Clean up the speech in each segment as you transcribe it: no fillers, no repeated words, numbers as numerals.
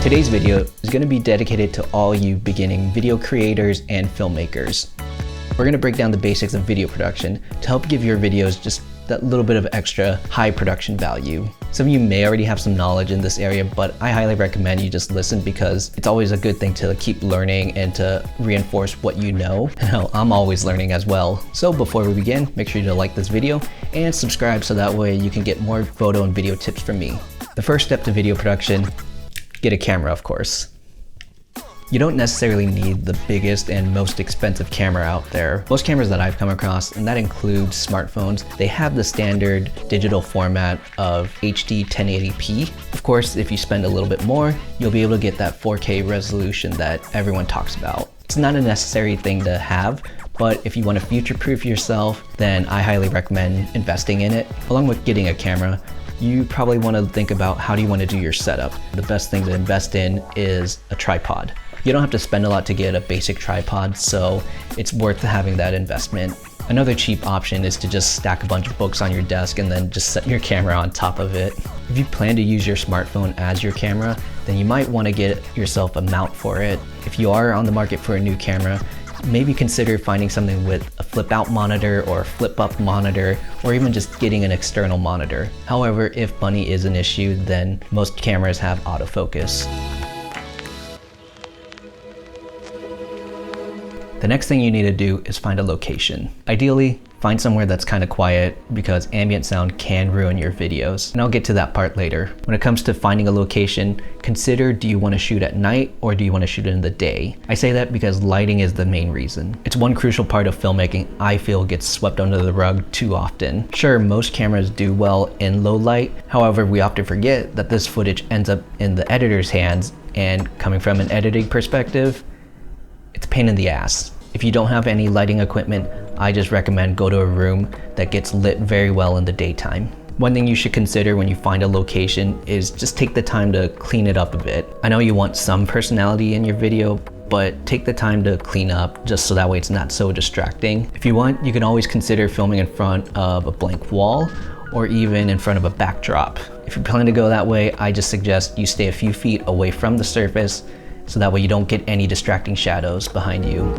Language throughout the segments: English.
Today's video is going to be dedicated to all you beginning video creators and filmmakers. We're going to break down the basics of video production to help give your videos just that little bit of extra high production value. Some of you may already have some knowledge in this area, but I highly recommend you just listen because it's always a good thing to keep learning and to reinforce what you know. Hell, I'm always learning as well. So before we begin, make sure to like this video and subscribe so that way you can get more photo and video tips from me. The first step to video production, get a camera, of course. You don't necessarily need the biggest and most expensive camera out there. Most cameras that I've come across, and that includes smartphones, they have the standard digital format of HD 1080p. Of course, if you spend a little bit more, you'll be able to get that 4K resolution that everyone talks about. It's not a necessary thing to have, but if you want to future-proof yourself, then I highly recommend investing in it. Along with getting a camera, you probably want to think about how do you want to do your setup. The best thing to invest in is a tripod. You don't have to spend a lot to get a basic tripod, so it's worth having that investment. Another cheap option is to just stack a bunch of books on your desk and then just set your camera on top of it. If you plan to use your smartphone as your camera, then you might want to get yourself a mount for it. If you are on the market for a new camera, maybe consider finding something with a flip out monitor or a flip up monitor, or even just getting an external monitor. However, if money is an issue, then most cameras have autofocus. The next thing you need to do is find a location. Ideally, find somewhere that's kind of quiet because ambient sound can ruin your videos. And I'll get to that part later. When it comes to finding a location, consider, do you want to shoot at night or do you want to shoot in the day? I say that because lighting is the main reason. It's one crucial part of filmmaking I feel gets swept under the rug too often. Sure, most cameras do well in low light. However, we often forget that this footage ends up in the editor's hands, and coming from an editing perspective, it's a pain in the ass. If you don't have any lighting equipment, I just recommend go to a room that gets lit very well in the daytime. One thing you should consider when you find a location is just take the time to clean it up a bit. I know you want some personality in your video, but take the time to clean up just so that way it's not so distracting. If you want, you can always consider filming in front of a blank wall or even in front of a backdrop. If you plan to go that way, I just suggest you stay a few feet away from the surface so that way you don't get any distracting shadows behind you.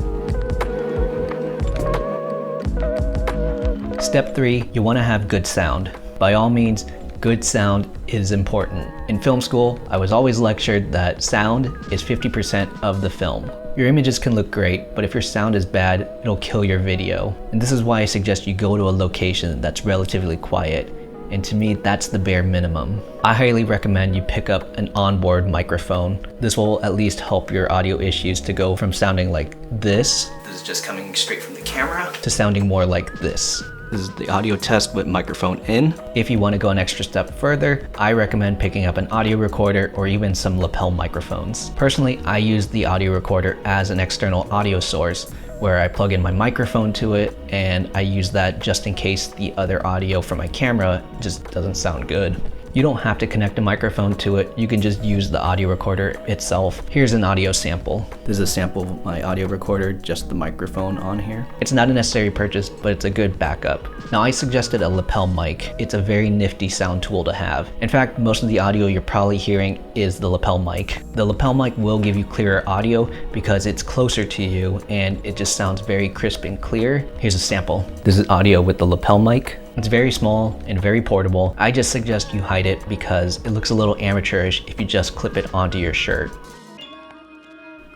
Step 3, you want to have good sound. By all means, good sound is important. In film school, I was always lectured that sound is 50% of the film. Your images can look great, but if your sound is bad, it'll kill your video. And this is why I suggest you go to a location that's relatively quiet. And to me, that's the bare minimum. I highly recommend you pick up an onboard microphone. This will at least help your audio issues to go from sounding like this is just coming straight from the camera, to sounding more like this. This is the audio test with microphone in. If you want to go an extra step further, I recommend picking up an audio recorder or even some lapel microphones. Personally, I use the audio recorder as an external audio source where I plug in my microphone to it and I use that just in case the other audio from my camera just doesn't sound good. You don't have to connect a microphone to it. You can just use the audio recorder itself. Here's an audio sample. This is a sample of my audio recorder, just the microphone on here. It's not a necessary purchase, but it's a good backup. Now, I suggested a lapel mic. It's a very nifty sound tool to have. In fact, most of the audio you're probably hearing is the lapel mic. The lapel mic will give you clearer audio because it's closer to you and it just sounds very crisp and clear. Here's a sample. This is audio with the lapel mic. It's very small and very portable. I just suggest you hide it because it looks a little amateurish if you just clip it onto your shirt.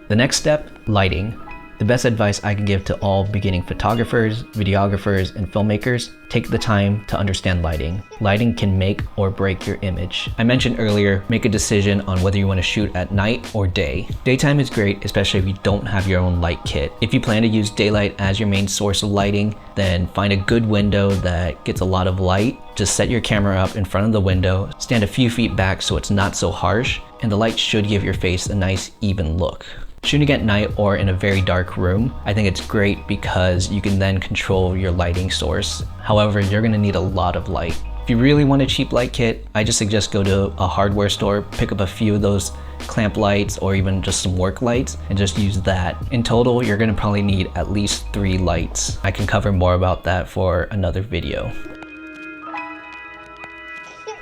The next step, lighting. The best advice I can give to all beginning photographers, videographers, and filmmakers, take the time to understand lighting. Lighting can make or break your image. I mentioned earlier, make a decision on whether you want to shoot at night or day. Daytime is great, especially if you don't have your own light kit. If you plan to use daylight as your main source of lighting, then find a good window that gets a lot of light. Just set your camera up in front of the window, stand a few feet back so it's not so harsh, and the light should give your face a nice even look. Shooting at night or in a very dark room, I think it's great because you can then control your lighting source. However, you're gonna need a lot of light. If you really want a cheap light kit, I just suggest go to a hardware store, pick up a few of those clamp lights or even just some work lights and just use that. In total, you're gonna probably need at least 3 lights. I can cover more about that for another video.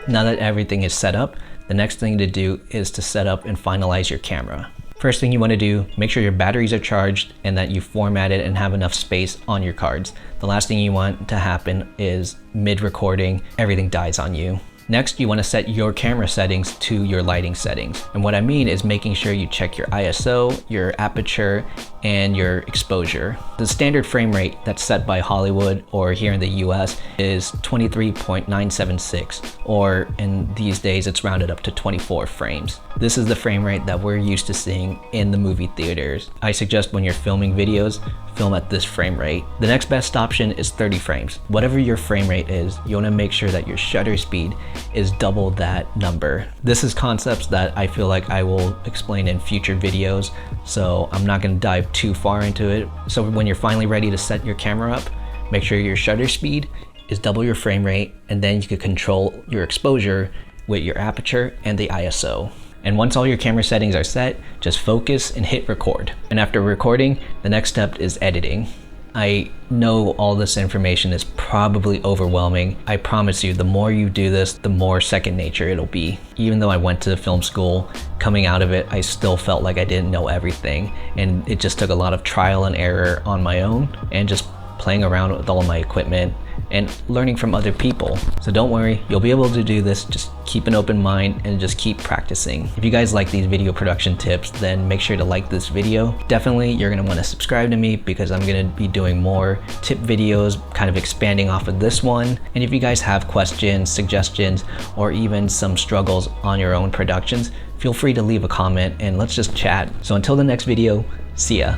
Now that everything is set up, the next thing to do is to set up and finalize your camera. First thing you want to do, make sure your batteries are charged and that you format it and have enough space on your cards. The last thing you want to happen is mid-recording, everything dies on you. Next, you want to set your camera settings to your lighting settings. And what I mean is making sure you check your ISO, your aperture, and your exposure. The standard frame rate that's set by Hollywood or here in the US is 23.976, or in these days it's rounded up to 24 frames. This is the frame rate that we're used to seeing in the movie theaters. I suggest when you're filming videos, film at this frame rate. The next best option is 30 frames. Whatever your frame rate is, you want to make sure that your shutter speed is double that number. This is concepts that I feel like I will explain in future videos, so I'm not going to dive too far into it. So when you're finally ready to set your camera up, make sure your shutter speed is double your frame rate, and then you can control your exposure with your aperture and the ISO. And once all your camera settings are set, just focus and hit record. And after recording, the next step is editing. I know all this information is probably overwhelming. I promise you, the more you do this, the more second nature it'll be. Even though I went to film school, coming out of it, I still felt like I didn't know everything. And it just took a lot of trial and error on my own and just playing around with all my equipment and learning from other people. So don't worry, you'll be able to do this. Just keep an open mind and just keep practicing. If you guys like these video production tips, then make sure to like this video. Definitely, you're gonna wanna subscribe to me because I'm gonna be doing more tip videos, kind of expanding off of this one. And if you guys have questions, suggestions, or even some struggles on your own productions, feel free to leave a comment and let's just chat. So until the next video, see ya.